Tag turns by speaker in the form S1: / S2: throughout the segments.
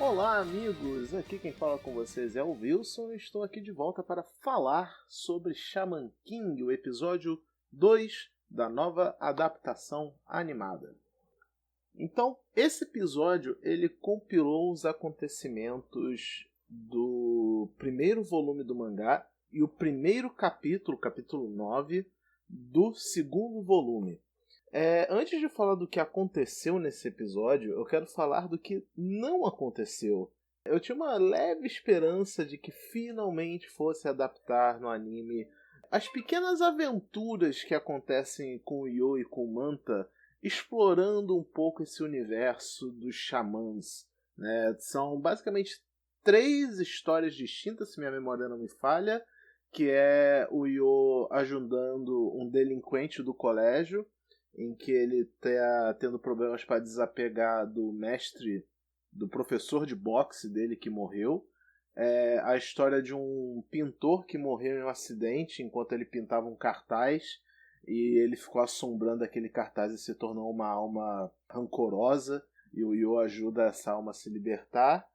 S1: Olá, amigos! Aqui quem fala com vocês é o Wilson e estou aqui de volta para falar sobre Shaman King, o episódio 2 da nova adaptação animada. Então, esse episódio ele compilou os acontecimentos do primeiro volume do mangá e o primeiro capítulo, capítulo 9, do segundo volume. Antes de falar do que aconteceu nesse episódio, eu quero falar do que não aconteceu. Eu tinha uma leve esperança de que finalmente fosse adaptar no anime as pequenas aventuras que acontecem com o Yo e com o Manta, explorando um pouco esse universo dos xamãs. Né? São basicamente 3 histórias distintas, se minha memória não me falha, que é o Yo ajudando um delinquente do colégio, em que ele está tendo problemas para desapegar do mestre, do professor de boxe dele que morreu. A história de um pintor que morreu em um acidente enquanto ele pintava um cartaz e ele ficou assombrando aquele cartaz e se tornou uma alma rancorosa e o Yo ajuda essa alma a se libertar.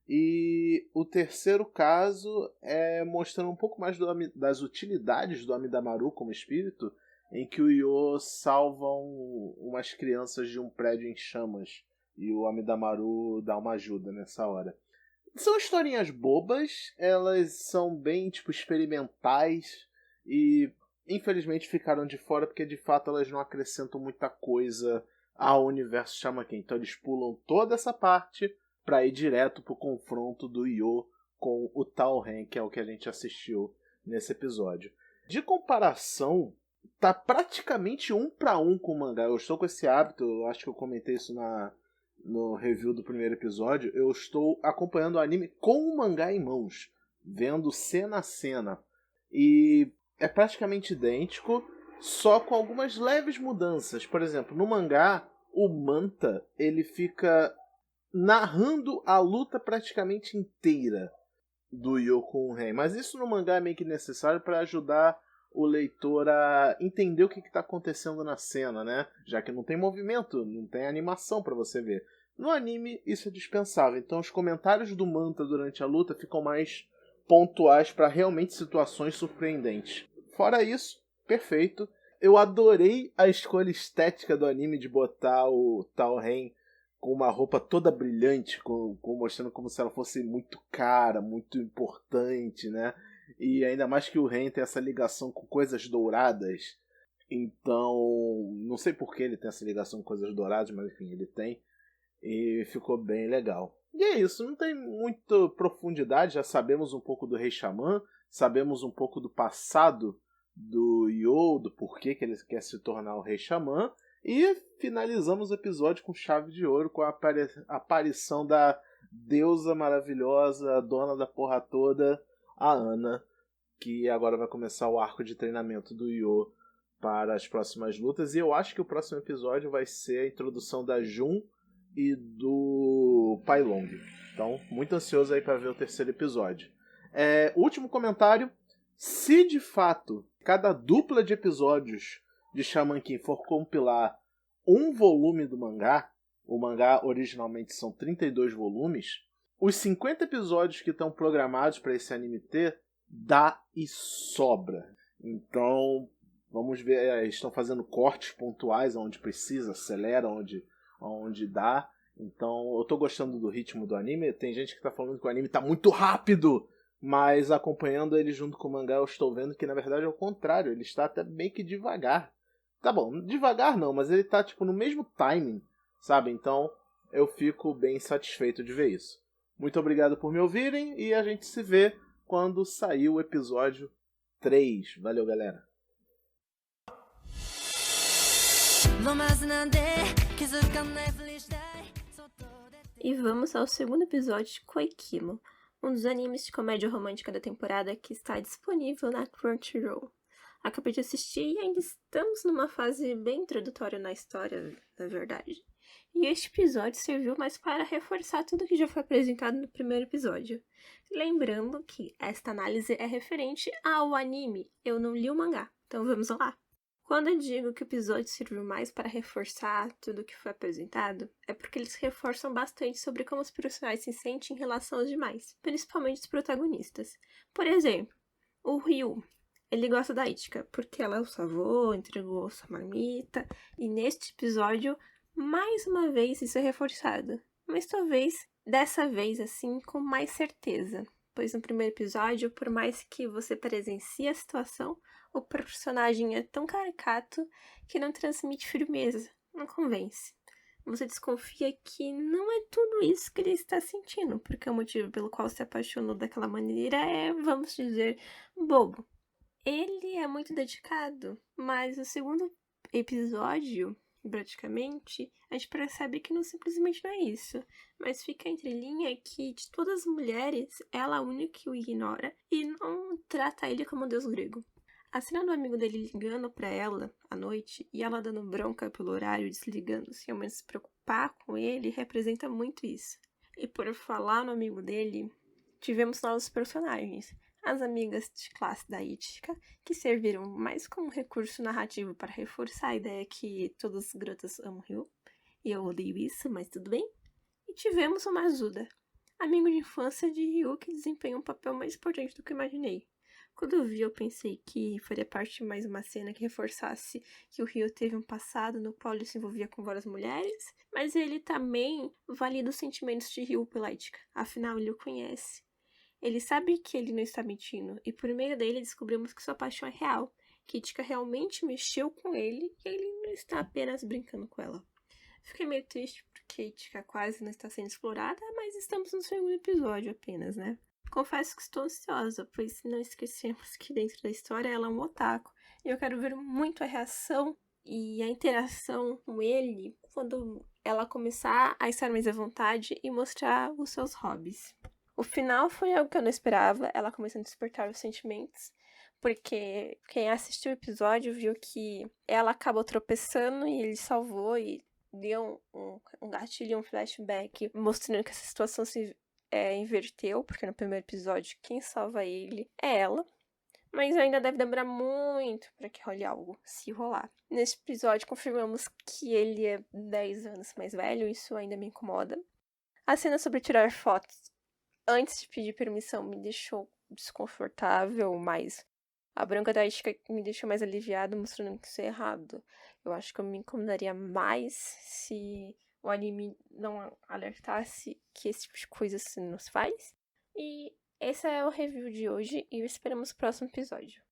S1: E o terceiro caso é mostrando um pouco mais das utilidades do Amidamaru como espírito, em que o Yo salva umas crianças de um prédio em chamas e o Amidamaru dá uma ajuda nessa hora. São historinhas bobas, elas são bem experimentais e infelizmente ficaram de fora porque de fato elas não acrescentam muita coisa ao universo Shaman King. Então eles pulam toda essa parte para ir direto pro confronto do Yo com o Tao-Ren, que é o que a gente assistiu nesse episódio. De comparação, tá praticamente 1 para 1 com o mangá. Eu estou com esse hábito, eu acho que eu comentei isso no review do primeiro episódio. Eu estou acompanhando o anime com o mangá em mãos, vendo cena a cena. E é praticamente idêntico, só com algumas leves mudanças. Por exemplo, no mangá, o Manta ele fica narrando a luta praticamente inteira do Yo com o Ren. Mas isso no mangá é meio que necessário para ajudar o leitor a entender o que está acontecendo na cena, né? Já que não tem movimento, não tem animação para você ver. No anime, isso é dispensável. Então, os comentários do Manta durante a luta ficam mais pontuais para realmente situações surpreendentes. Fora isso, perfeito. Eu adorei a escolha estética do anime de botar o Tao-Ren com uma roupa toda brilhante, mostrando como se ela fosse muito cara, muito importante, né? E ainda mais que o Ren tem essa ligação com coisas douradas. Então, não sei por que ele tem essa ligação com coisas douradas, mas enfim, ele tem. E ficou bem legal. E é isso, não tem muita profundidade, já sabemos um pouco do Rei Xamã, sabemos um pouco do passado do Yo, do porquê que ele quer se tornar o Rei Xamã. E finalizamos o episódio com chave de ouro, com a aparição da deusa maravilhosa, a dona da porra toda, a Ana, que agora vai começar o arco de treinamento do Yo para as próximas lutas. E eu acho que o próximo episódio vai ser a introdução da Jun e do Pai Long. Então, muito ansioso aí para ver o terceiro episódio. Último comentário. Se de fato cada dupla de episódios de Shaman King for compilar um volume do mangá, o mangá originalmente são 32 volumes, os 50 episódios que estão programados para esse anime ter, dá e sobra. Então, vamos ver, estão fazendo cortes pontuais onde precisa, acelera onde dá. Então, eu tô gostando do ritmo do anime. Tem gente que tá falando que o anime tá muito rápido, mas acompanhando ele junto com o mangá, eu estou vendo que na verdade é o contrário, ele está até meio que devagar. Tá bom, devagar não, mas ele tá no mesmo timing, sabe? Então, eu fico bem satisfeito de ver isso. Muito obrigado por me ouvirem e a gente se vê quando sair o episódio 3. Valeu, galera.
S2: E vamos ao segundo episódio de Koikimo, um dos animes de comédia romântica da temporada que está disponível na Crunchyroll. Acabei de assistir e ainda estamos numa fase bem introdutória na história, na verdade. E este episódio serviu mais para reforçar tudo que já foi apresentado no primeiro episódio. Lembrando que esta análise é referente ao anime, eu não li o mangá, então vamos lá. Quando eu digo que o episódio serviu mais para reforçar tudo o que foi apresentado, é porque eles reforçam bastante sobre como os personagens se sentem em relação aos demais, principalmente os protagonistas. Por exemplo, o Ryu. Ele gosta da Ichika, porque ela o salvou, entregou sua marmita, e neste episódio, mais uma vez, isso é reforçado. Mas talvez, dessa vez, assim, com mais certeza. Pois no primeiro episódio, por mais que você presencie a situação, o personagem é tão caricato que não transmite firmeza, não convence. Você desconfia que não é tudo isso que ele está sentindo, porque o motivo pelo qual se apaixonou daquela maneira é, vamos dizer, bobo. Ele é muito dedicado, mas o segundo episódio, praticamente, a gente percebe que não simplesmente não é isso. Mas fica entre linha que, de todas as mulheres, ela é a única que o ignora e não trata ele como um deus grego. A cena do amigo dele ligando pra ela à noite e ela dando bronca pelo horário, desligando, sem ao menos se preocupar com ele, representa muito isso. E por falar no amigo dele, tivemos novos personagens. As amigas de classe da Ichika, que serviram mais como recurso narrativo para reforçar a ideia que todas as garotas amam Ryu. E eu odeio isso, mas tudo bem. E tivemos o Mazuda, amigo de infância de Ryu, que desempenha um papel mais importante do que eu imaginei. Quando eu vi, eu pensei que faria parte de mais uma cena que reforçasse que o Ryu teve um passado no qual ele se envolvia com várias mulheres, mas ele também valida os sentimentos de Ryu pela Ichika, afinal ele o conhece. Ele sabe que ele não está mentindo, e por meio dele descobrimos que sua paixão é real, que Ichika realmente mexeu com ele e ele não está apenas brincando com ela. Fiquei meio triste porque Ichika quase não está sendo explorada, mas estamos no segundo episódio apenas, né? Confesso que estou ansiosa, pois não esquecemos que dentro da história ela é um otaku. E eu quero ver muito a reação e a interação com ele quando ela começar a estar mais à vontade e mostrar os seus hobbies. O final foi algo que eu não esperava, ela começando a despertar os sentimentos, porque quem assistiu o episódio viu que ela acabou tropeçando e ele salvou e deu um gatilho, um flashback mostrando que essa situação se inverteu, porque no primeiro episódio quem salva ele é ela, mas ainda deve demorar muito para que role algo, se rolar. Neste episódio confirmamos que ele é 10 anos mais velho, isso ainda me incomoda. A cena sobre tirar fotos antes de pedir permissão me deixou desconfortável, mas a branca da Ichika me deixou mais aliviada, mostrando que isso é errado. Eu acho que eu me incomodaria mais se o anime não alertasse que esse tipo de coisa se nos faz. E esse é o review de hoje e esperamos o próximo episódio.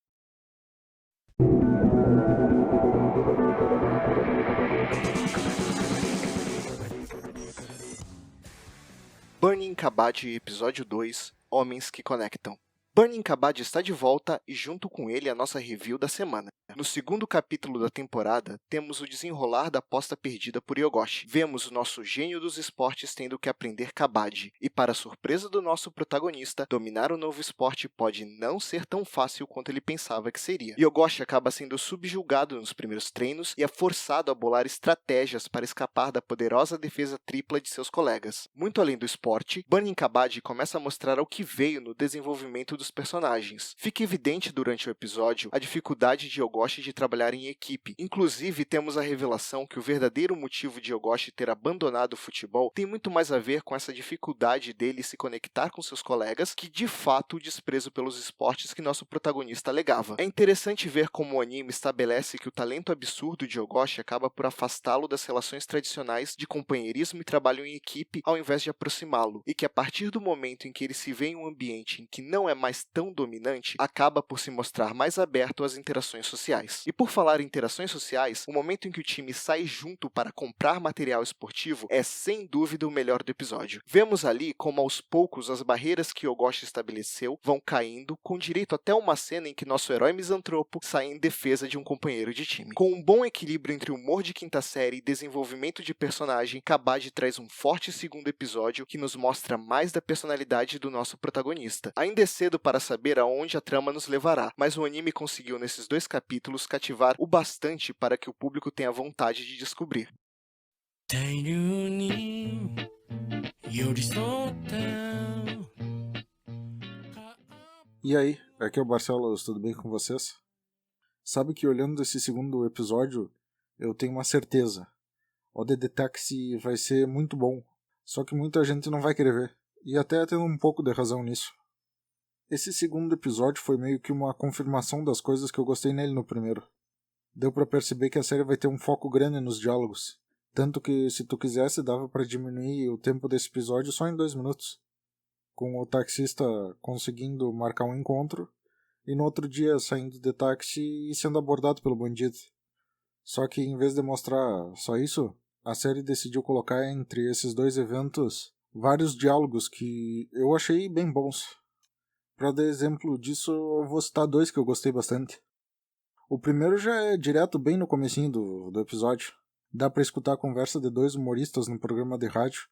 S1: Burning Kabaddi, episódio 2, Homens que Conectam. Burning Kabaddi está de volta e junto com ele a nossa review da semana. No segundo capítulo da temporada, temos o desenrolar da aposta perdida por Yogoshi. Vemos o nosso gênio dos esportes tendo que aprender Kabaddi. E para surpresa do nosso protagonista, dominar o novo esporte pode não ser tão fácil quanto ele pensava que seria. Yogoshi acaba sendo subjugado nos primeiros treinos e é forçado a bolar estratégias para escapar da poderosa defesa tripla de seus colegas. Muito além do esporte, Burning Kabaddi começa a mostrar o que veio no desenvolvimento dos personagens. Fica evidente durante o episódio a dificuldade de Yogoshi de trabalhar em equipe. Inclusive, temos a revelação que o verdadeiro motivo de Yogoshi ter abandonado o futebol tem muito mais a ver com essa dificuldade dele se conectar com seus colegas que, de fato, o desprezo pelos esportes que nosso protagonista alegava. É interessante ver como o anime estabelece que o talento absurdo de Yogoshi acaba por afastá-lo das relações tradicionais de companheirismo e trabalho em equipe ao invés de aproximá-lo, e que a partir do momento em que ele se vê em um ambiente em que não é mais tão dominante, acaba por se mostrar mais aberto às interações sociais. E por falar em interações sociais, o momento em que o time sai junto para comprar material esportivo é sem dúvida o melhor do episódio. Vemos ali como aos poucos as barreiras que Yogoshi estabeleceu vão caindo, com direito até uma cena em que nosso herói misantropo sai em defesa de um companheiro de time. Com um bom equilíbrio entre humor de quinta série e desenvolvimento de personagem, Kabaddi traz um forte segundo episódio que nos mostra mais da personalidade do nosso protagonista. Ainda é cedo para saber aonde a trama nos levará, mas o anime conseguiu nesses 2 capítulos cativar o bastante para que o público tenha vontade de descobrir.
S3: E aí, aqui é o Barcelos, tudo bem com vocês? Sabe que olhando esse segundo episódio, eu tenho uma certeza. O The Taxi vai ser muito bom, só que muita gente não vai querer ver, e até tendo um pouco de razão nisso. Esse segundo episódio foi meio que uma confirmação das coisas que eu gostei nele no primeiro. Deu pra perceber que a série vai ter um foco grande nos diálogos, tanto que se tu quisesse dava pra diminuir o tempo desse episódio só em 2 minutos, com o taxista conseguindo marcar um encontro e no outro dia saindo de táxi e sendo abordado pelo bandido. Só que em vez de mostrar só isso, a série decidiu colocar entre esses 2 eventos vários diálogos que eu achei bem bons. Para dar exemplo disso, eu vou citar 2 que eu gostei bastante. O primeiro já é direto bem no comecinho do episódio. Dá pra escutar a conversa de 2 humoristas no programa de rádio,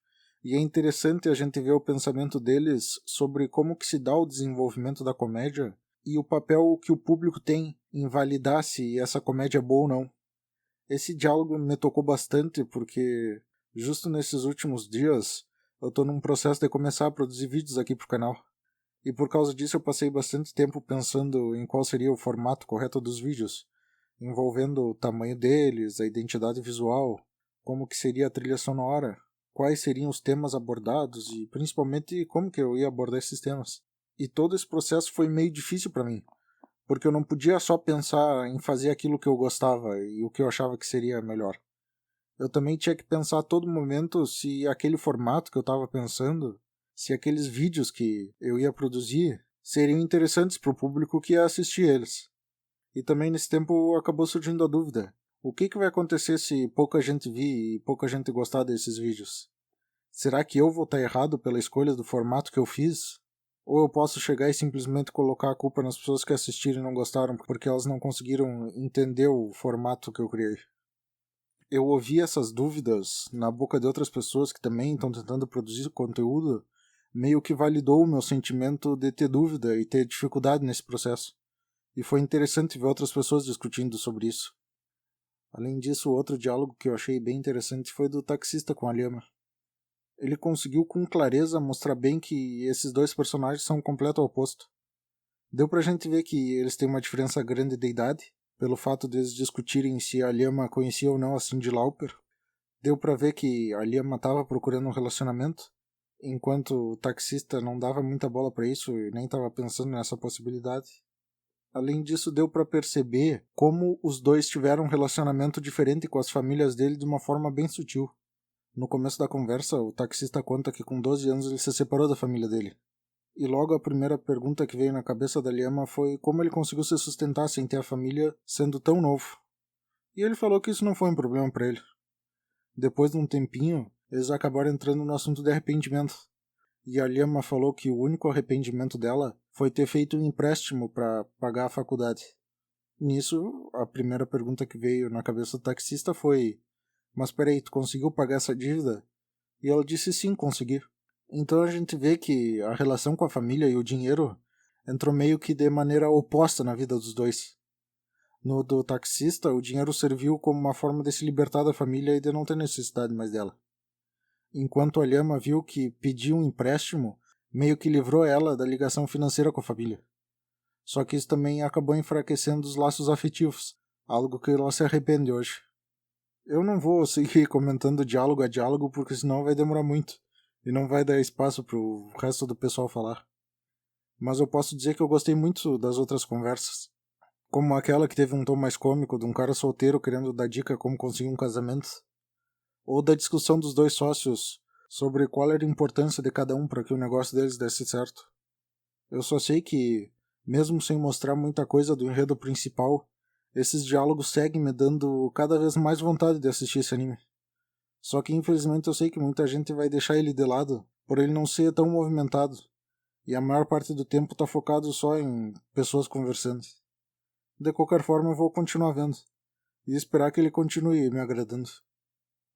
S3: e é interessante a gente ver o pensamento deles sobre como que se dá o desenvolvimento da comédia e o papel que o público tem em validar se essa comédia é boa ou não. Esse diálogo me tocou bastante porque, justo nesses últimos dias, eu tô num processo de começar a produzir vídeos aqui pro canal. E por causa disso eu passei bastante tempo pensando em qual seria o formato correto dos vídeos, envolvendo o tamanho deles, a identidade visual, como que seria a trilha sonora, quais seriam os temas abordados e principalmente como que eu ia abordar esses temas. E todo esse processo foi meio difícil para mim, porque eu não podia só pensar em fazer aquilo que eu gostava e o que eu achava que seria melhor. Eu também tinha que pensar a todo momento se aquele formato que eu estava pensando, se aqueles vídeos que eu ia produzir seriam interessantes para o público que ia assistir eles. E também nesse tempo acabou surgindo a dúvida: o que vai acontecer se pouca gente vir e pouca gente gostar desses vídeos? Será que eu vou estar errado pela escolha do formato que eu fiz? Ou eu posso chegar e simplesmente colocar a culpa nas pessoas que assistiram e não gostaram porque elas não conseguiram entender o formato que eu criei? Eu ouvi essas dúvidas na boca de outras pessoas que também estão tentando produzir conteúdo, meio que validou o meu sentimento de ter dúvida e ter dificuldade nesse processo. E foi interessante ver outras pessoas discutindo sobre isso. Além disso, outro diálogo que eu achei bem interessante foi do taxista com a Lhama. Ele conseguiu com clareza mostrar bem que esses 2 personagens são o completo oposto. Deu pra gente ver que eles têm uma diferença grande de idade, pelo fato de eles discutirem se a Lhama conhecia ou não a Cyndi Lauper. Deu pra ver que a Lhama estava procurando um relacionamento, enquanto o taxista não dava muita bola pra isso e nem estava pensando nessa possibilidade. Além disso, deu pra perceber como os 2 tiveram um relacionamento diferente com as famílias dele de uma forma bem sutil. No começo da conversa, o taxista conta que com 12 anos ele se separou da família dele. E logo a primeira pergunta que veio na cabeça da Lhama foi como ele conseguiu se sustentar sem ter a família sendo tão novo. E ele falou que isso não foi um problema para ele. Depois de um tempinho, eles acabaram entrando no assunto de arrependimento. E a Lhama falou que o único arrependimento dela foi ter feito um empréstimo para pagar a faculdade. Nisso, a primeira pergunta que veio na cabeça do taxista foi: mas peraí, tu conseguiu pagar essa dívida? E ela disse sim, consegui. Então a gente vê que a relação com a família e o dinheiro entrou meio que de maneira oposta na vida dos 2. No do taxista, o dinheiro serviu como uma forma de se libertar da família e de não ter necessidade mais dela. Enquanto a Lhama viu que pedir um empréstimo meio que livrou ela da ligação financeira com a família. Só que isso também acabou enfraquecendo os laços afetivos, algo que ela se arrepende hoje. Eu não vou seguir comentando diálogo a diálogo porque senão vai demorar muito e não vai dar espaço pro resto do pessoal falar. Mas eu posso dizer que eu gostei muito das outras conversas, como aquela que teve um tom mais cômico de um cara solteiro querendo dar dica como conseguir um casamento, ou da discussão dos 2 sócios sobre qual era a importância de cada um para que o negócio deles desse certo. Eu só sei que, mesmo sem mostrar muita coisa do enredo principal, esses diálogos seguem me dando cada vez mais vontade de assistir esse anime. Só que infelizmente eu sei que muita gente vai deixar ele de lado, por ele não ser tão movimentado, e a maior parte do tempo tá focado só em pessoas conversando. De qualquer forma eu vou continuar vendo, e esperar que ele continue me agradando.